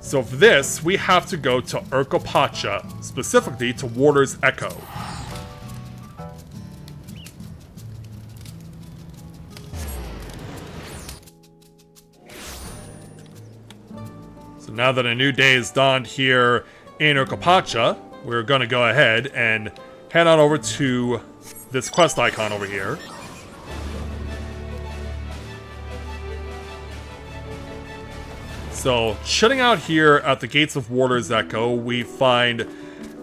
So for this, we have to go to Urkopacha, specifically to Warder's Echo. So now that a new day is dawned here in Urkopacha, we're gonna go ahead and head on over to this quest icon over here. So, chilling out here at the gates of Warder's Echo, we find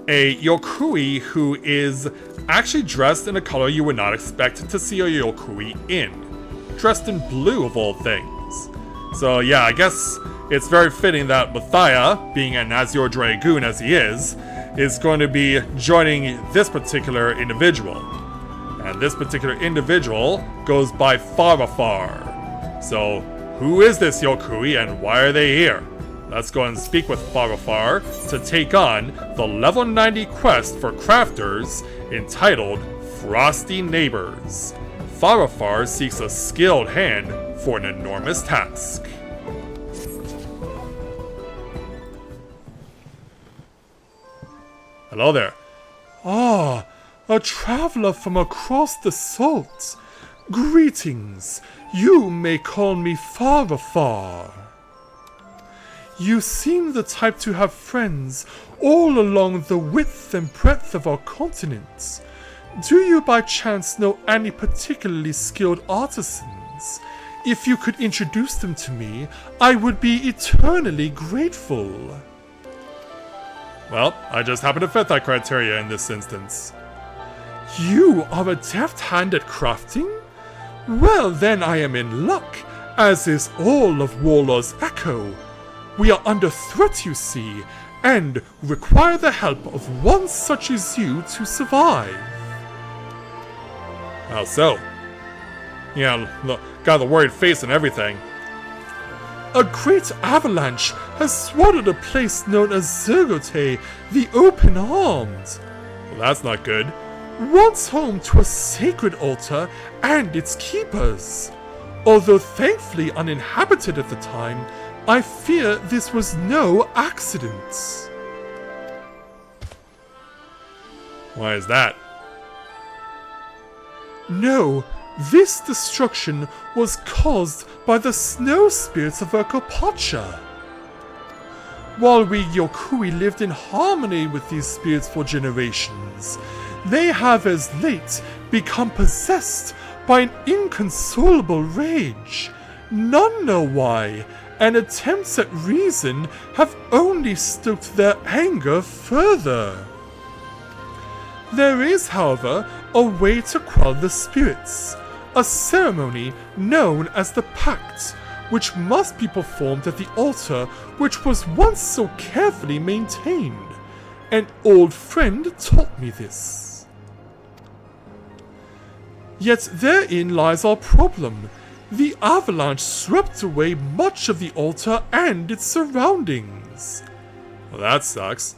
a Yokui who is actually dressed in a color you would not expect to see a Yokui in. Dressed in blue, of all things. So yeah, I guess it's very fitting that Mathia, being an Azure Dragoon as he is going to be joining this particular individual. And this particular individual goes by Farafar. So, who is this Yokui and why are they here? Let's go and speak with Farafar to take on the level 90 quest for crafters entitled Frosty Neighbours. Farafar seeks a skilled hand for an enormous task. Hello there. Ah, a traveler from across the salt. Greetings. You may call me Farafar. You seem the type to have friends all along the width and breadth of our continent. Do you by chance know any particularly skilled artisans? If you could introduce them to me, I would be eternally grateful. Well, I just happen to fit that criteria in this instance. You are a deft hand at crafting? Well, then I am in luck, as is all of Warlord's Echo. We are under threat, you see, and require the help of one such as you to survive. How so? Yeah, look, got the worried face and everything. A great avalanche has swallowed a place known as Zergote, the Open-Armed. Well, that's not good. Once home to a sacred altar and its keepers. Although thankfully uninhabited at the time, I fear this was no accident. Why is that? No, this destruction was caused by the snow spirits of Urkopacha. While we Yokui lived in harmony with these spirits for generations, they have as late become possessed by an inconsolable rage. None know why, and attempts at reason have only stoked their anger further. There is, however, a way to quell the spirits, a ceremony known as the Pact, which must be performed at the altar which was once so carefully maintained. An old friend taught me this. Yet therein lies our problem. The avalanche swept away much of the altar and its surroundings. Well, that sucks.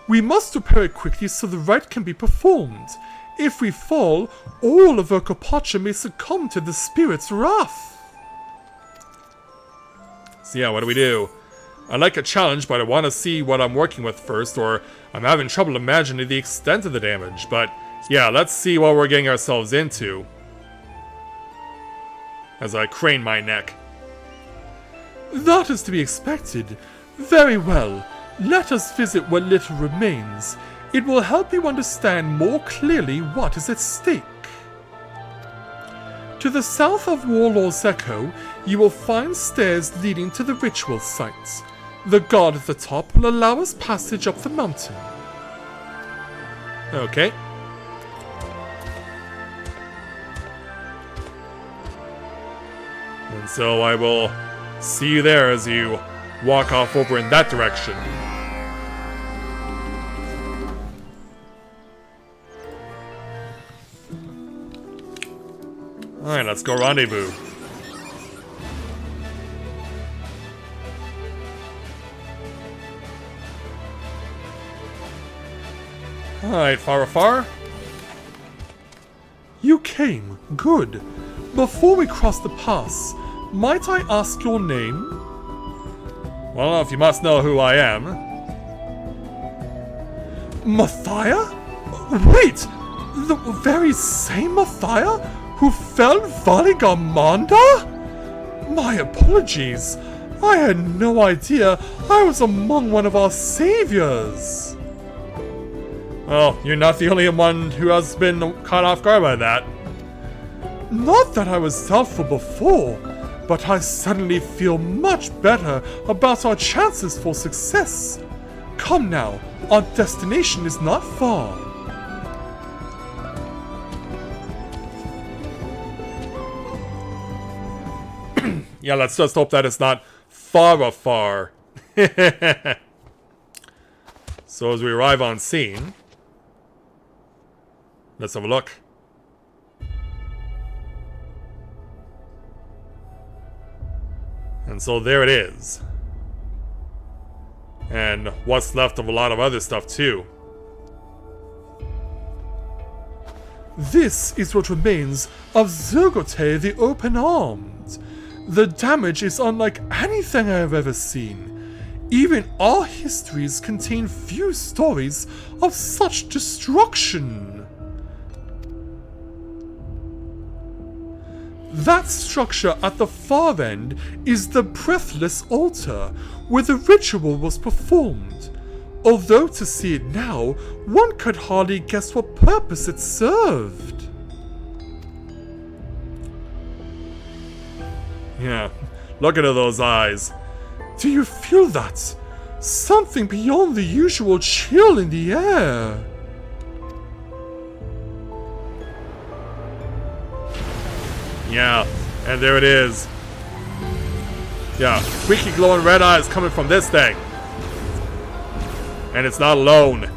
We must repair it quickly so the rite can be performed. If we fall, all of Urkopacha may succumb to the spirit's wrath. So yeah, what do we do? I like a challenge, but I want to see what I'm working with first, or I'm having trouble imagining the extent of the damage. But yeah, let's see what we're getting ourselves into. As I crane my neck. That is to be expected. Very well. Let us visit what little remains. It will help you understand more clearly what is at stake. To the south of Warlord's Echo, you will find stairs leading to the ritual site. The guard at the top will allow us passage up the mountain. Okay. And so I will see you there as you walk off over in that direction. Alright, let's go rendezvous. Alright, Farafar. You came. Good. Before we cross the pass, might I ask your name? Well, if you must know who I am. Mathia? Wait! The very same Mathia who fell Valigamanda? My apologies. I had no idea I was among one of our saviors. Well, you're not the only one who has been caught off guard by that. Not that I was doubtful before, but I suddenly feel much better about our chances for success. Come now, our destination is not far. Yeah, let's just hope that it's not far. So as we arrive on scene, let's have a look. And so there it is. And what's left of a lot of other stuff too. This is what remains of Zergote the Open-Armed. The damage is unlike anything I have ever seen. Even our histories contain few stories of such destruction. That structure at the far end is the Breathless Altar, where the ritual was performed. Although to see it now, one could hardly guess what purpose it served. Yeah, look into those eyes. Do you feel that? Something beyond the usual chill in the air. Yeah, and there it is. Yeah, squeaky glowing red eyes coming from this thing. And it's not alone.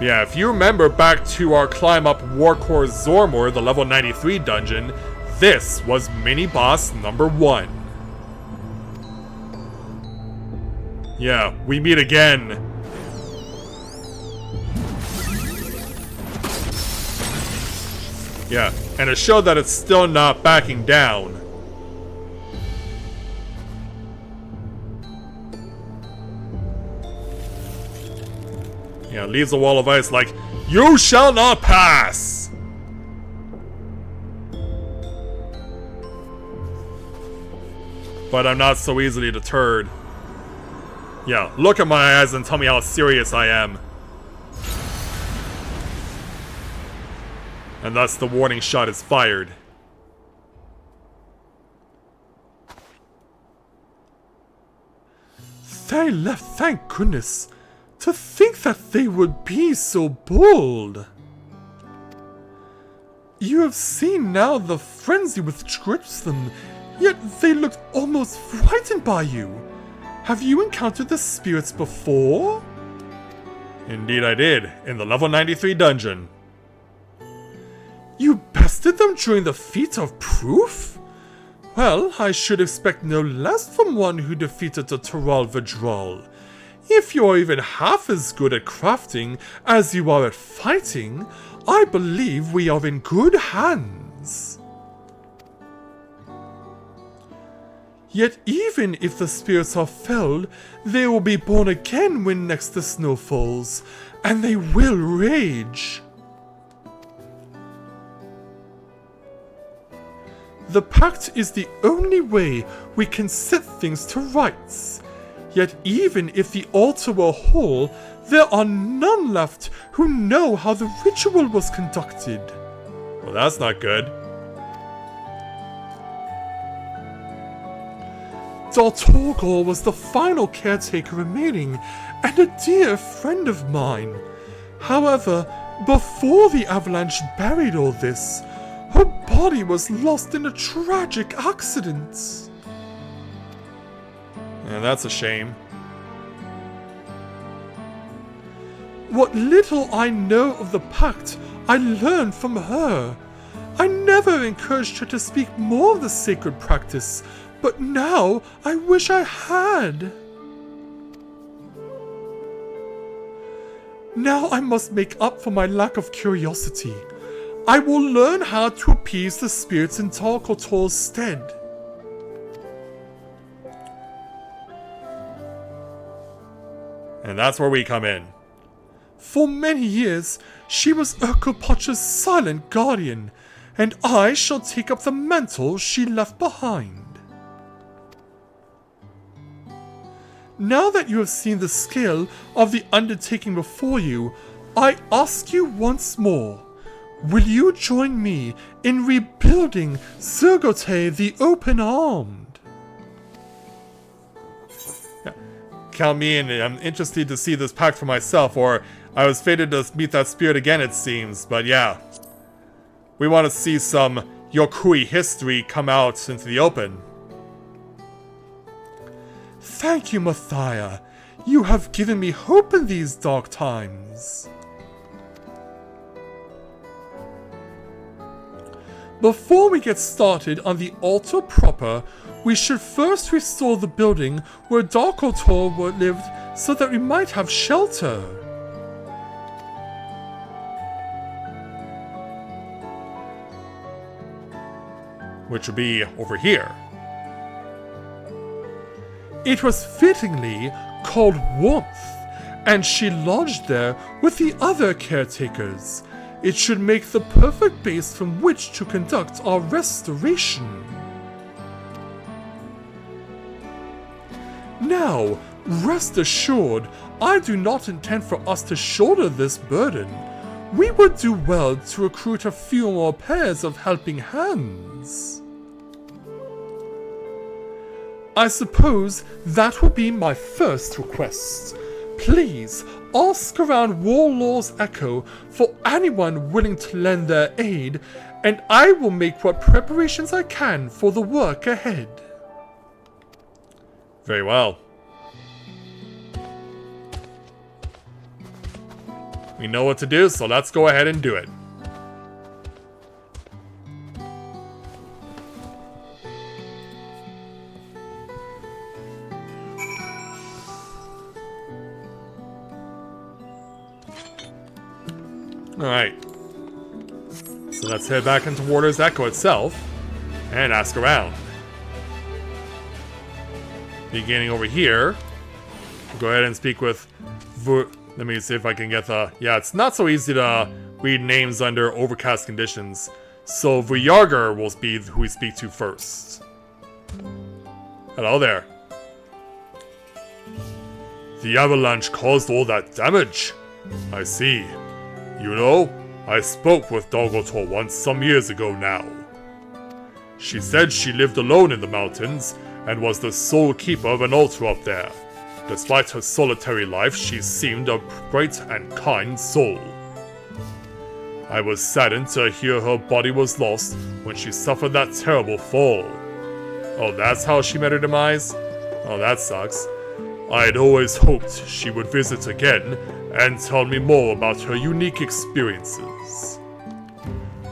Yeah, if you remember back to our climb up Warcore Zormor, the level 93 dungeon, this was mini-boss number 1. Yeah, we meet again. Yeah, and to show that it's still not backing down. Yeah, leaves a wall of ice like, "You shall not pass!" But I'm not so easily deterred. Yeah, look at my eyes and tell me how serious I am. And thus the warning shot is fired. They left, thank goodness. To think that they would be so bold. You have seen now the frenzy which grips them, yet they looked almost frightened by you. Have you encountered the spirits before? Indeed I did, in the level 93 dungeon. You bested them during the feat of proof? Well, I should expect no less from one who defeated the Taral Vidral. If you are even half as good at crafting as you are at fighting, I believe we are in good hands. Yet even if the spirits are felled, they will be born again when next the snow falls, and they will rage. The pact is the only way we can set things to rights. Yet even if the altar were whole, there are none left who know how the ritual was conducted. Well, that's not good. Dawntrail was the final caretaker remaining, and a dear friend of mine. However, before the avalanche buried all this, her body was lost in a tragic accident. And that's a shame. What little I know of the pact, I learned from her. I never encouraged her to speak more of the sacred practice, but now I wish I had. Now I must make up for my lack of curiosity. I will learn how to appease the spirits in Tarkotor's stead. And that's where we come in. For many years, she was Urkelpocher's silent guardian, and I shall take up the mantle she left behind. Now that you have seen the scale of the undertaking before you, I ask you once more, will you join me in rebuilding Zergote the Open-Armed? Yeah. Count me in. I'm interested to see this pact for myself, or I was fated to meet that spirit again, it seems. But yeah, we want to see some Yokui history come out into the open. Thank you, Mathia. You have given me hope in these dark times. Before we get started on the altar proper, we should first restore the building where Darkotor lived so that we might have shelter. Which would be over here. It was fittingly called Warmth, and she lodged there with the other caretakers. It should make the perfect base from which to conduct our restoration. Now, rest assured, I do not intend for us to shoulder this burden. We would do well to recruit a few more pairs of helping hands. I suppose that will be my first request. Please ask around Warlord's Echo for anyone willing to lend their aid, and I will make what preparations I can for the work ahead. Very well. We know what to do, so let's go ahead and do it. Alright. So let's head back into Warder's Echo itself and ask around. Beginning over here, we'll go ahead and speak with let me see if I can get the... Yeah, it's not so easy to read names under overcast conditions. So Vuyarger will be who we speak to first. Hello there. The avalanche caused all that damage. I see. You know, I spoke with Darkotor once some years ago now. She said she lived alone in the mountains and was the sole keeper of an altar up there. Despite her solitary life, she seemed a bright and kind soul. I was saddened to hear her body was lost when she suffered that terrible fall. Oh, that's how she met her demise? Oh, that sucks. I had always hoped she would visit again and tell me more about her unique experiences.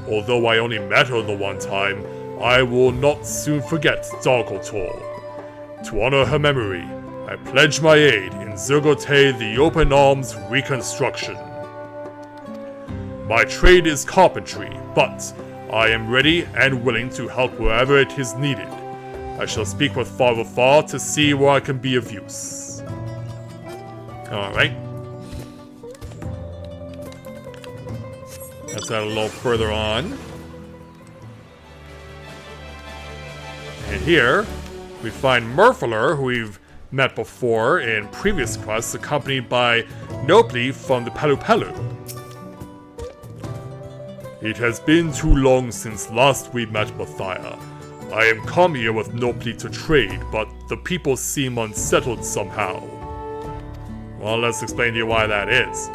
Although I only met her the one time, I will not soon forget Darkotor. To honor her memory, I pledge my aid in Zergote the Open Arms reconstruction. My trade is carpentry, but I am ready and willing to help wherever it is needed. I shall speak with Father Far to see where I can be of use. Alright. Let's add a little further on. And here, we find Murphaler, who we've met before in previous quests, accompanied by Nopli from the Palu Palu. It has been too long since last we met Mathia. I am come here with Nopli to trade, but the people seem unsettled somehow. Well, let's explain to you why that is.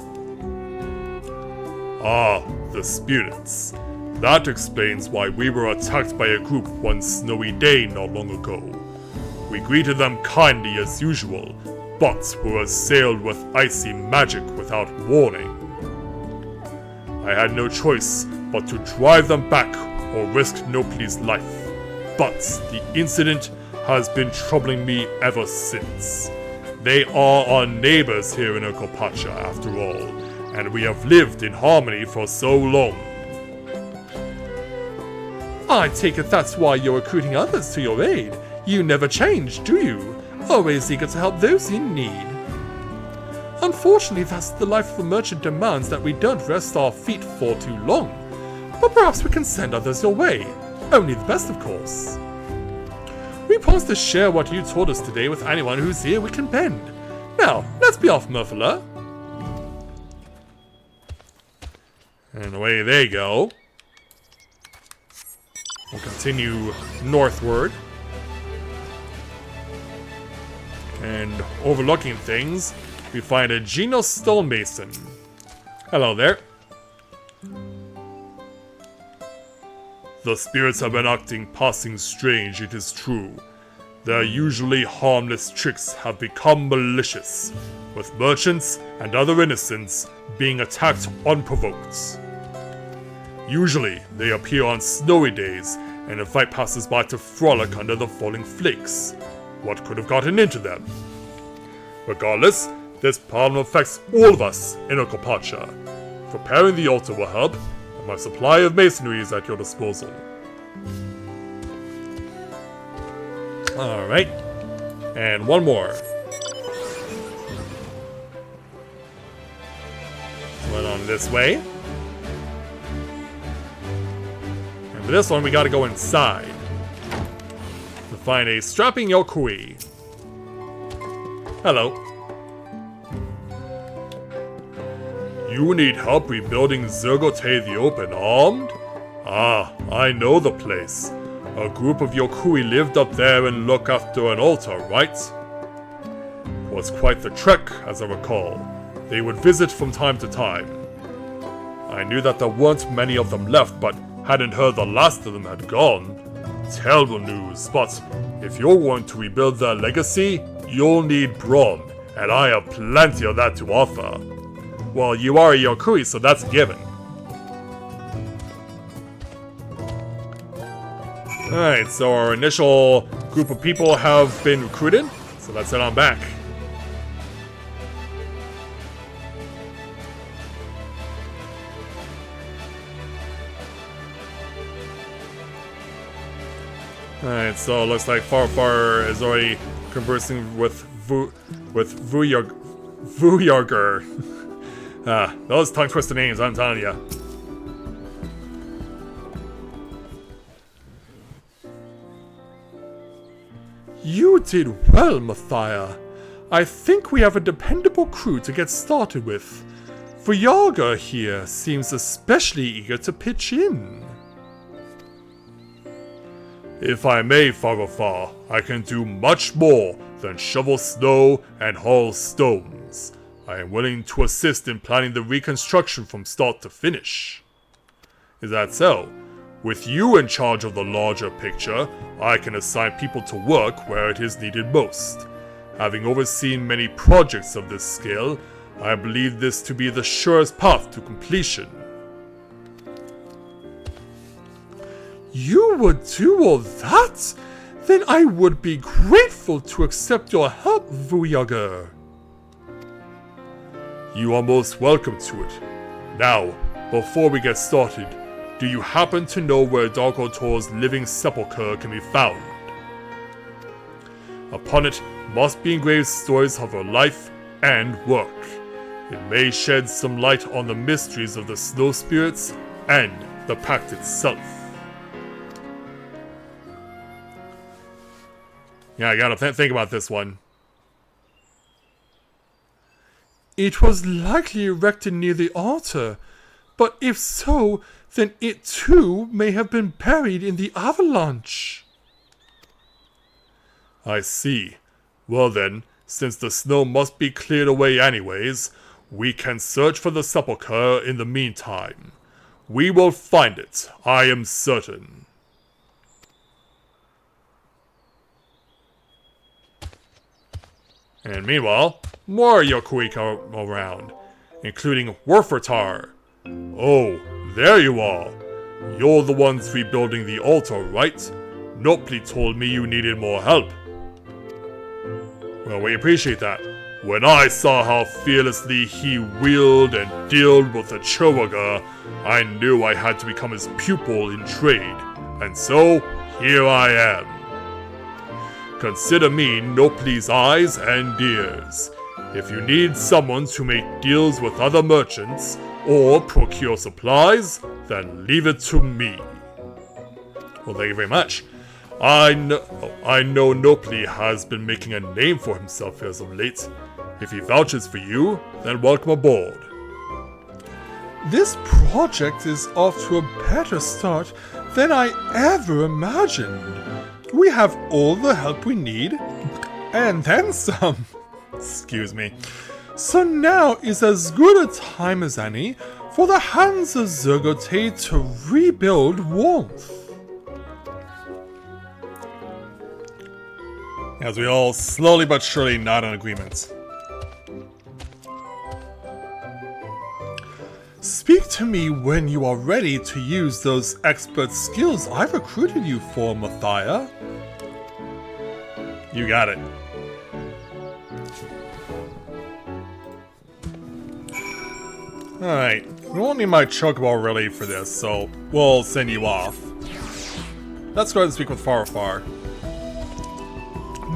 Ah, the spirits. That explains why we were attacked by a group one snowy day not long ago. We greeted them kindly as usual, but were assailed with icy magic without warning. I had no choice but to drive them back or risk Nopli's life, but the incident has been troubling me ever since. They are our neighbors here in Urkelpocher, after all, and we have lived in harmony for so long. I take it that's why you're recruiting others to your aid. You never change, do you? Always eager to help those in need. Unfortunately, that's the life of a merchant demands that we don't rest our feet for too long. But perhaps we can send others your way. Only the best, of course. We promise to share what you taught us today with anyone whose ear we can bend. Now, let's be off, Murphala. And away they go. We'll continue northward. And overlooking things, we find a Geno stonemason. Hello there. The spirits have been acting passing strange, it is true. Their usually harmless tricks have become malicious, with merchants and other innocents being attacked unprovoked. Usually, they appear on snowy days and invite passers-by to frolic under the falling flakes. What could have gotten into them? Regardless, this problem affects all of us in Okapacha. Preparing the altar will help, and my supply of masonry is at your disposal. Alright. And one more. Went on this way. And for this one, we gotta go inside to find a strapping Yokui. Hello. You need help rebuilding Zergote the Open Armed? Ah, I know the place. A group of Yokui lived up there and looked after an altar, right? It was quite the trek, as I recall. They would visit from time to time. I knew that there weren't many of them left, but hadn't heard the last of them had gone. Terrible news, but if you're going to rebuild their legacy, you'll need brawn, and I have plenty of that to offer. Well, you are a Yokui, so that's a given. Alright, so our initial group of people have been recruited, so let's head on back. Alright, so it looks like Farfar is already conversing with Vuyarger. Those tongue-twisted names, I'm telling ya. You did well, Mathia. I think we have a dependable crew to get started with. Vuyarger here seems especially eager to pitch in. If I may, Farafar, I can do much more than shovel snow and haul stones. I am willing to assist in planning the reconstruction from start to finish. Is that so? With you in charge of the larger picture, I can assign people to work where it is needed most. Having overseen many projects of this scale, I believe this to be the surest path to completion. You would do all that? Then I would be grateful to accept your help, Vuyarger. You are most welcome to it. Now, before we get started, do you happen to know where Darkotor's living sepulchre can be found? Upon it must be engraved stories of her life and work. It may shed some light on the mysteries of the snow spirits and the pact itself. Yeah, I gotta think about this one. It was likely erected near the altar, but if so, then it too may have been buried in the avalanche. I see. Well then, since the snow must be cleared away anyways, we can search for the sepulchre in the meantime. We will find it, I am certain. And meanwhile, more Yokui come around, including Werfertar. Oh, there you are. You're the ones rebuilding the altar, right? Nopli told me you needed more help. Well, we appreciate that. When I saw how fearlessly he wheeled and dealt with the Chowaga, I knew I had to become his pupil in trade. And so, here I am. Consider me Nopli's eyes and ears. If you need someone to make deals with other merchants or procure supplies, then leave it to me. Well, thank you very much. I know Nopli has been making a name for himself as of late. If he vouches for you, then welcome aboard. This project is off to a better start than I ever imagined. We have all the help we need, and then some. Excuse me. So now is as good a time as any for the hands of Zergote to rebuild warmth. As we all slowly but surely nod in agreement. Speak to me when you are ready to use those expert skills I recruited you for, Mathia. You got it. Alright, we won't need my chocobo really for this, so we'll send you off. Let's go ahead and speak with Farfar.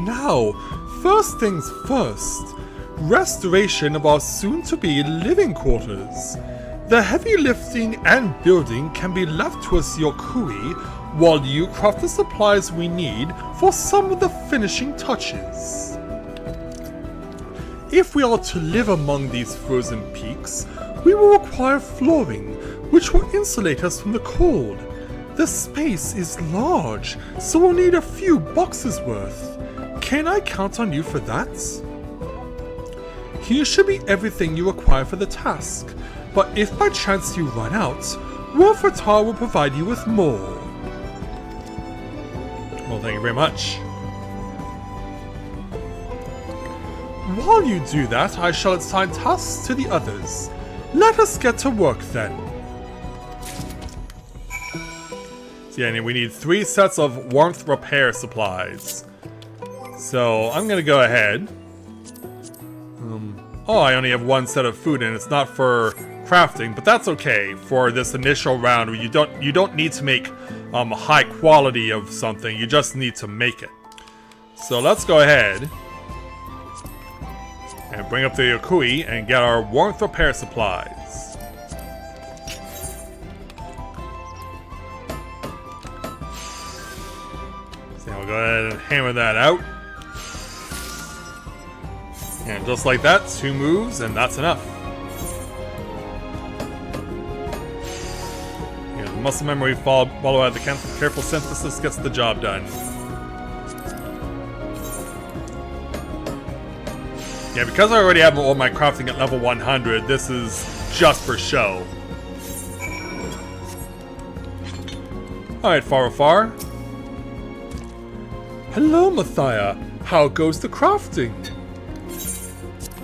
Now, first things first. Restoration of our soon-to-be living quarters. The heavy lifting and building can be left to us Yokui, while you craft the supplies we need for some of the finishing touches. If we are to live among these frozen peaks, we will require flooring, which will insulate us from the cold. The space is large, so we'll need a few boxes worth. Can I count on you for that? Here should be everything you require for the task, but if by chance you run out, Wolfratar will provide you with more. Well, thank you very much. While you do that, I shall assign tasks to the others. Let us get to work then. So yeah, we need 3 sets of warmth repair supplies. So I'm gonna go ahead. Oh, I only have 1 set of food and it's not for crafting, but that's okay for this initial round where you don't need to make high quality of something, you just need to make it. So let's go ahead and bring up the Yokui and get our warmth repair supplies. So we'll go ahead and hammer that out. And just like that, 2 moves and that's enough. Yeah, the muscle memory follow out the careful synthesis gets the job done. Yeah, because I already have all my crafting at level 100, this is just for show. Alright, Farfar. Hello, Mathia. How goes the crafting?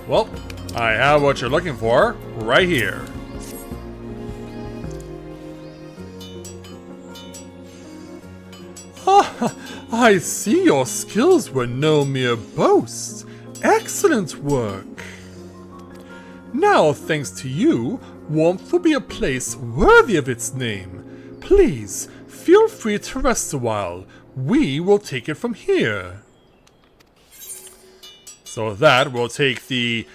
Well, I have what you're looking for right here. Ah, I see your skills were no mere boast. Excellent work! Now, thanks to you, Warmth will be a place worthy of its name. Please, feel free to rest a while. We will take it from here. So with that, we'll take the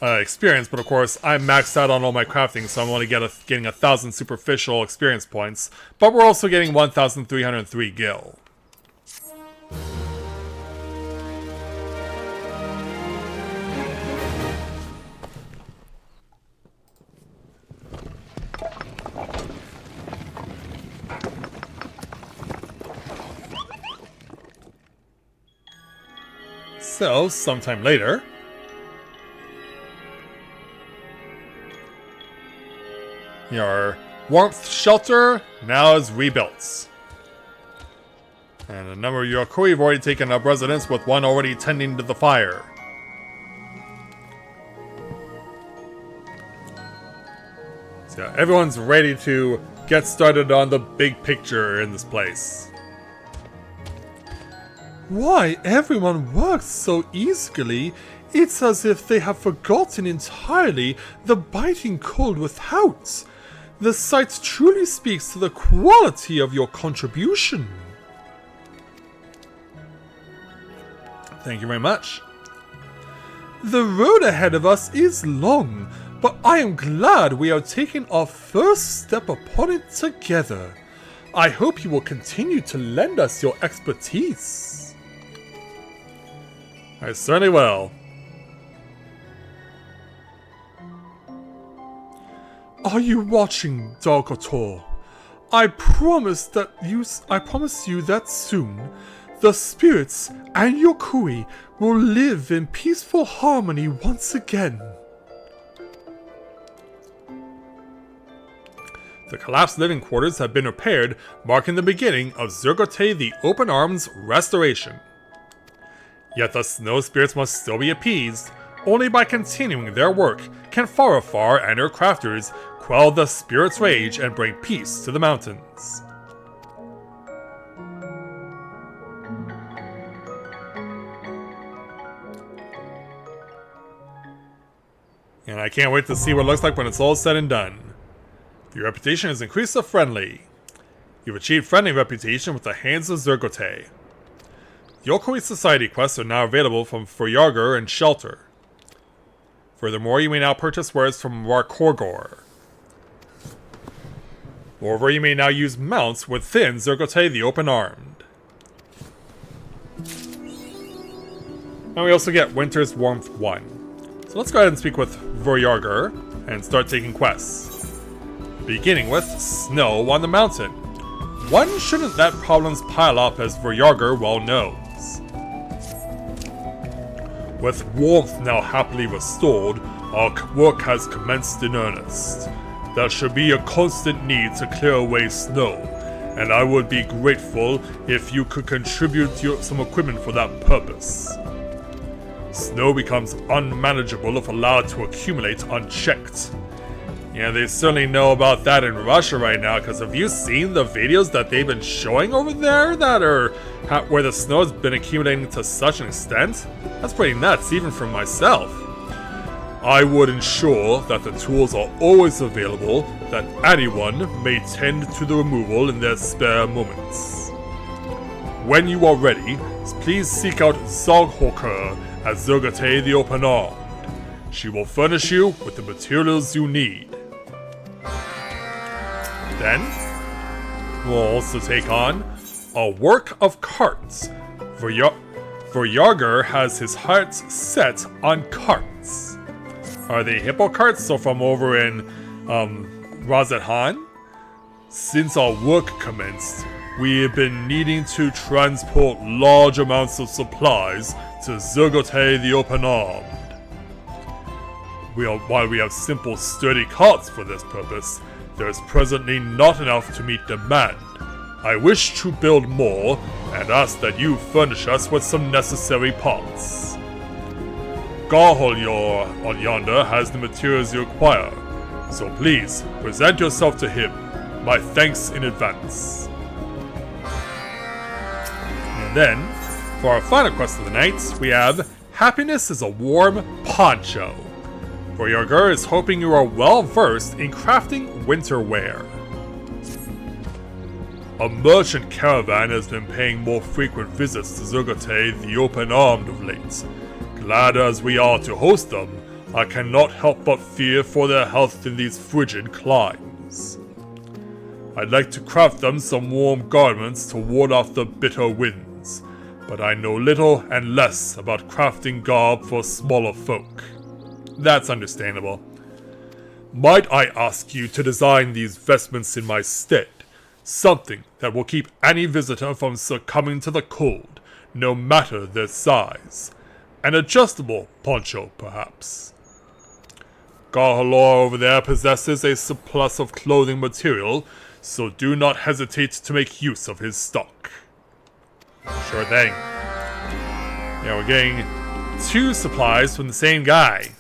experience, but of course, I'm maxed out on all my crafting, so I'm only getting 1,000 superficial experience points, but we're also getting 1,303 gil. So, sometime later, your warmth shelter now is rebuilt. And a number of Yokui have already taken up residence, with one already tending to the fire. So yeah, everyone's ready to get started on the big picture in this place. Why everyone works so easily, it's as if they have forgotten entirely the biting cold without. The sight truly speaks to the quality of your contribution. Thank you very much. The road ahead of us is long, but I am glad we are taking our first step upon it together. I hope you will continue to lend us your expertise. I certainly will. Are you watching, Dawntrail? I promise you that soon, the spirits and Yokui will live in peaceful harmony once again. The collapsed living quarters have been repaired, marking the beginning of Zergote the Open Arms' restoration. Yet the snow spirits must still be appeased. Only by continuing their work can Farafar and her crafters quell the spirits' rage and bring peace to the mountains. And I can't wait to see what it looks like when it's all said and done. Your reputation is increased to friendly. You've achieved friendly reputation with the Hands of Zergote. Yokui Society quests are now available from Froyarger and Shelter. Furthermore, you may now purchase wares from Warkorgor. Moreover, you may now use mounts within Zergote the Open-Armed. And we also get Winter's Warmth 1. So let's go ahead and speak with Froyarger and start taking quests. Beginning with snow on the mountain. One shouldn't let problems pile up, as Froyarger well knows. With warmth now happily restored, our work has commenced in earnest. There should be a constant need to clear away snow, and I would be grateful if you could contribute some equipment for that purpose. Snow becomes unmanageable if allowed to accumulate unchecked. Yeah, they certainly know about that in Russia right now, because have you seen the videos that they've been showing over there that are where the snow has been accumulating to such an extent? That's pretty nuts, even for myself. I would ensure that the tools are always available, that anyone may tend to the removal in their spare moments. When you are ready, please seek out Zoghorker at Zergote the Open-Armed. She will furnish you with the materials you need. Then, we'll also take on a work of carts. Froyarger has his hearts set on carts. Are they hippo carts? So from over in Razathan? Since our work commenced, we have been needing to transport large amounts of supplies to Zergote the Open-Armed. While we have simple, sturdy carts for this purpose, there is presently not enough to meet demand. I wish to build more, and ask that you furnish us with some necessary parts. Garholyor on yonder has the materials you require, so please, present yourself to him. My thanks in advance. And then, for our final quest of the night, we have Happiness is a Warm Poncho. Froyarger is hoping you are well versed in crafting winter wear. A merchant caravan has been paying more frequent visits to Zergote the Open-Armed of late. Glad as we are to host them, I cannot help but fear for their health in these frigid climes. I'd like to craft them some warm garments to ward off the bitter winds, but I know little and less about crafting garb for smaller folk. That's understandable. Might I ask you to design these vestments in my stead? Something that will keep any visitor from succumbing to the cold, no matter their size. An adjustable poncho, perhaps. Garholor over there possesses a surplus of clothing material, so do not hesitate to make use of his stock. Sure thing. Yeah, we're getting 2 supplies from the same guy.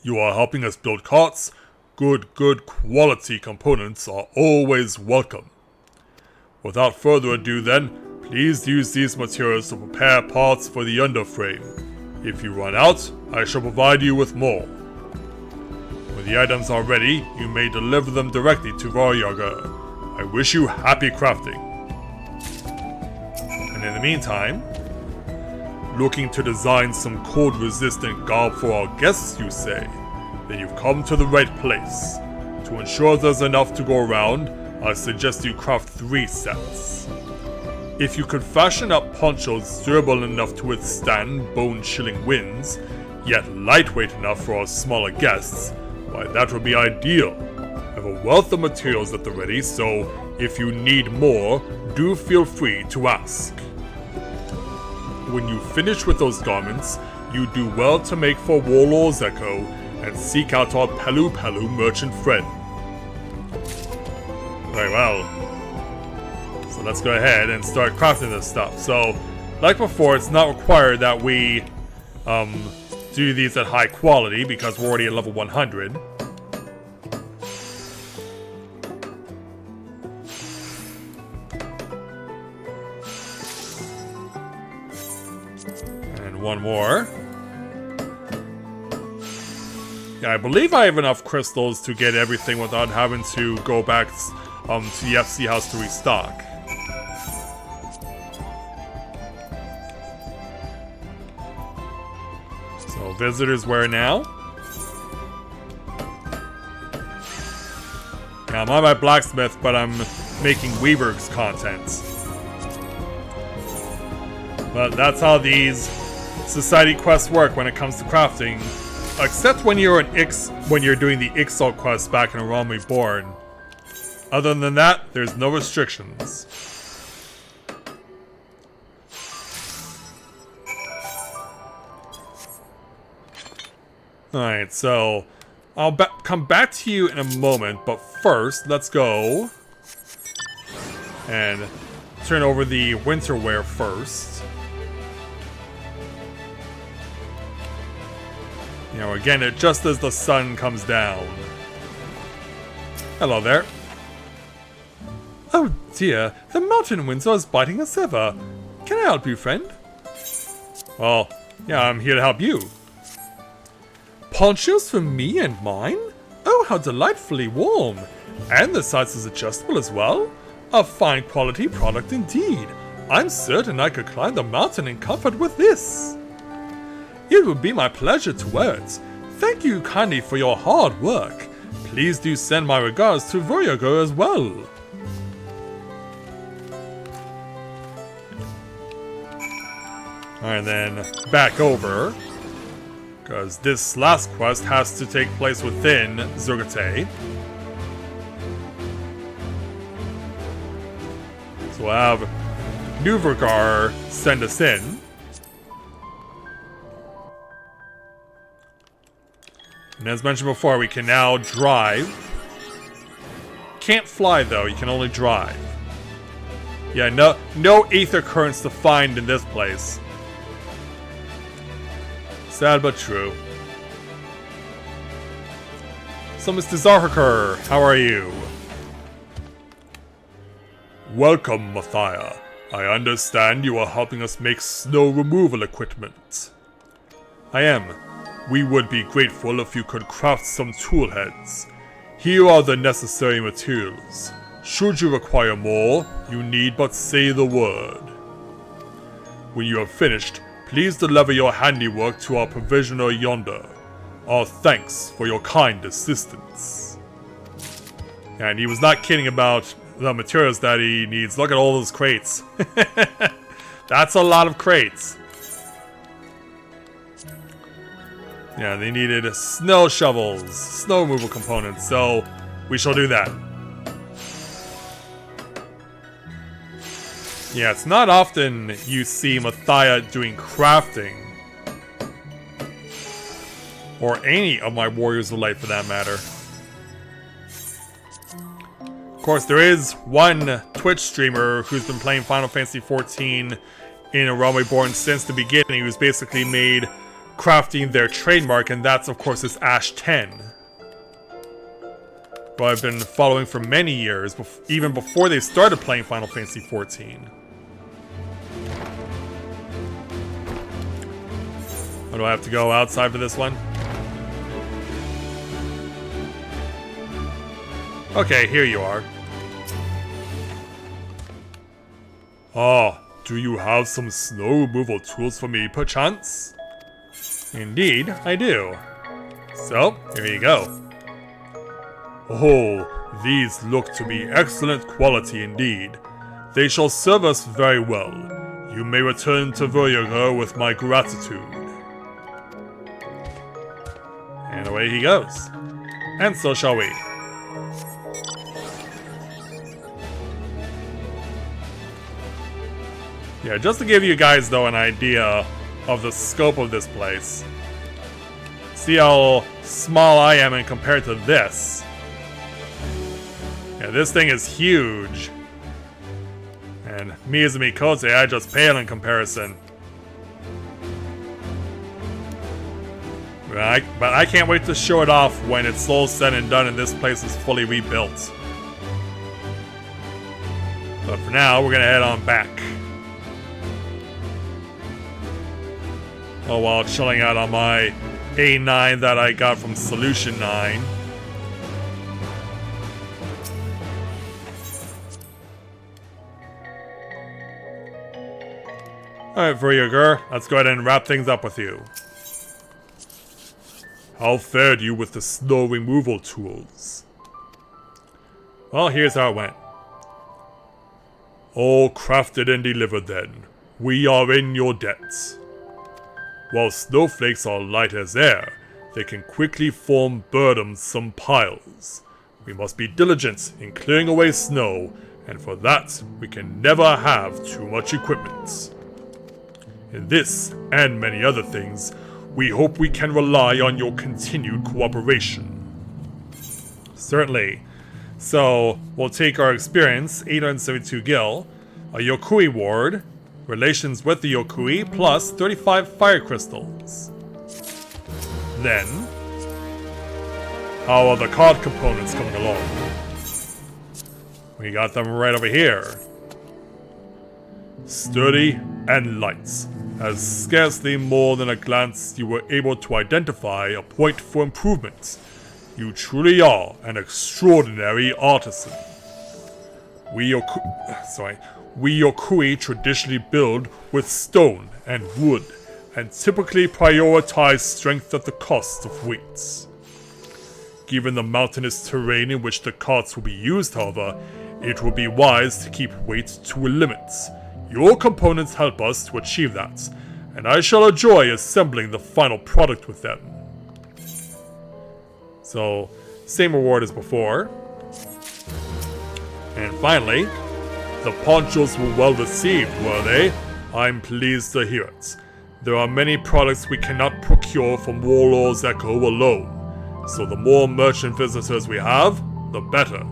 You are helping us build carts. Good quality components are always welcome. Without further ado then, please use these materials to prepare parts for the underframe. If you run out, I shall provide you with more. When the items are ready, you may deliver them directly to Froyarger. I wish you happy crafting. And in the meantime, Looking to design some cold-resistant garb for our guests, you say? Then you've come to the right place. To ensure there's enough to go around, I suggest you craft 3 sets. If you could fashion up ponchos durable enough to withstand bone-chilling winds, yet lightweight enough for our smaller guests, why that would be ideal. I have a wealth of materials at the ready, so if you need more, do feel free to ask. When you finish with those garments, you do well to make for Warlord's Echo and seek out our Pelu Pelu merchant friend. Very well. So let's go ahead and start crafting this stuff. So, like before, it's not required that we do these at high quality because we're already at level 100. And one more. Yeah, I believe I have enough crystals to get everything without having to go back to the FC house to restock. So, visitors where now? Yeah, I'm on my blacksmith, but I'm making Weaver's content. But that's how these society quests work when it comes to crafting. Except when you're doing the XIV quest back in Realm Reborn. Other than that, there's no restrictions. Alright, so I'll come back to you in a moment, but first, let's go and turn over the winter wear first. You know, again, just as the sun comes down. Hello there. Oh dear, the mountain winds are as biting as ever. Can I help you, friend? Well, yeah, I'm here to help you. Ponchos for me and mine? Oh, how delightfully warm. And the size is adjustable as well. A fine quality product indeed. I'm certain I could climb the mountain in comfort with this. It would be my pleasure to wear it. Thank you kindly for your hard work. Please do send my regards to Voyager as well. Alright then, back over. Because this last quest has to take place within Zergate. So we'll have Nuvergar send us in. And as mentioned before, we can now drive. Can't fly though, you can only drive. Yeah, no ether currents to find in this place. Sad but true. So Mr. Zarhaker, how are you? Welcome, Mathia. I understand you are helping us make snow removal equipment. I am. We would be grateful if you could craft some tool heads. Here are the necessary materials. Should you require more, you need but say the word. When you have finished, please deliver your handiwork to our provisioner yonder. Our thanks for your kind assistance. And he was not kidding about the materials that he needs. Look at all those crates. That's a lot of crates. Yeah, they needed snow shovels, snow removal components, so we shall do that. Yeah, it's not often you see Mathia doing crafting. Or any of my Warriors of Light for that matter. Of course, there is one Twitch streamer who's been playing Final Fantasy XIV in A Realm Reborn since the beginning, who's basically made crafting their trademark, and that's of course is Ash 10. Who I've been following for many years, even before they started playing Final Fantasy XIV. Oh, do I have to go outside for this one? Okay, here you are. Oh, Do you have some snow removal tools for me, perchance? Indeed, I do. So, here you go. Oh, these look to be excellent quality indeed. They shall serve us very well. You may return to Voyager with my gratitude. And away he goes. And so shall we. Yeah, just to give you guys, though, an idea of the scope of this place. See how small I am in compared to this. Yeah, this thing is huge. And me as a Mikoze, I just pale in comparison. But I can't wait to show it off when it's all said and done and this place is fully rebuilt. But for now, we're gonna head on back. Oh, while chilling out on my A9 that I got from Solution 9. Alright, Voyager, let's go ahead and wrap things up with you. How fared you with the snow removal tools? Well, here's how it went. All crafted and delivered then. We are in your debt. While snowflakes are light as air, they can quickly form burdensome piles. We must be diligent in clearing away snow, and for that, we can never have too much equipment. In this, and many other things, we hope we can rely on your continued cooperation. Certainly. So, we'll take our experience, 872 gil, a Yokui ward, relations with the Yokui, plus 35 fire crystals. Then, how are the card components coming along? We got them right over here. Sturdy and light. As scarcely more than a glance you were able to identify a point for improvement. You truly are an extraordinary artisan. We Yokui traditionally build with stone and wood, and typically prioritize strength at the cost of weight. Given the mountainous terrain in which the carts will be used, however, it will be wise to keep weight to a limit. Your components help us to achieve that, and I shall enjoy assembling the final product with them. So, same reward as before. And finally, the ponchos were well received, were they? I'm pleased to hear it. There are many products we cannot procure from Warlord's Echo alone, so the more merchant visitors we have, the better.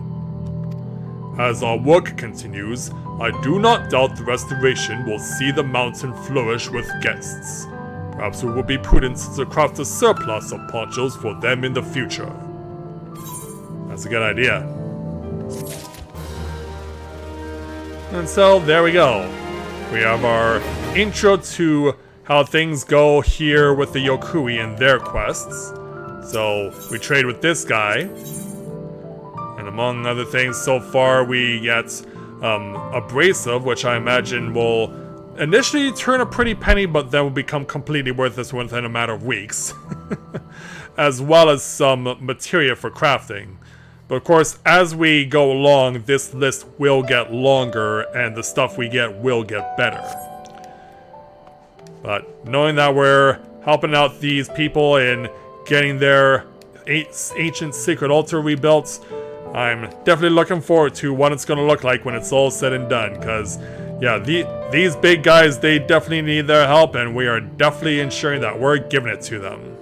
As our work continues, I do not doubt the restoration will see the mountain flourish with guests. Perhaps it would be prudent to craft a surplus of ponchos for them in the future. That's a good idea. And so, there we go. We have our intro to how things go here with the Yokui and their quests. So, we trade with this guy. And among other things, so far we get Abrasive, which I imagine will initially turn a pretty penny, but then will become completely worthless within a matter of weeks. As well as some materia for crafting. But of course, as we go along, this list will get longer, and the stuff we get will get better. But knowing that we're helping out these people in getting their ancient sacred altar rebuilt, I'm definitely looking forward to what it's going to look like when it's all said and done, because, yeah, these big guys, they definitely need their help, and we are definitely ensuring that we're giving it to them.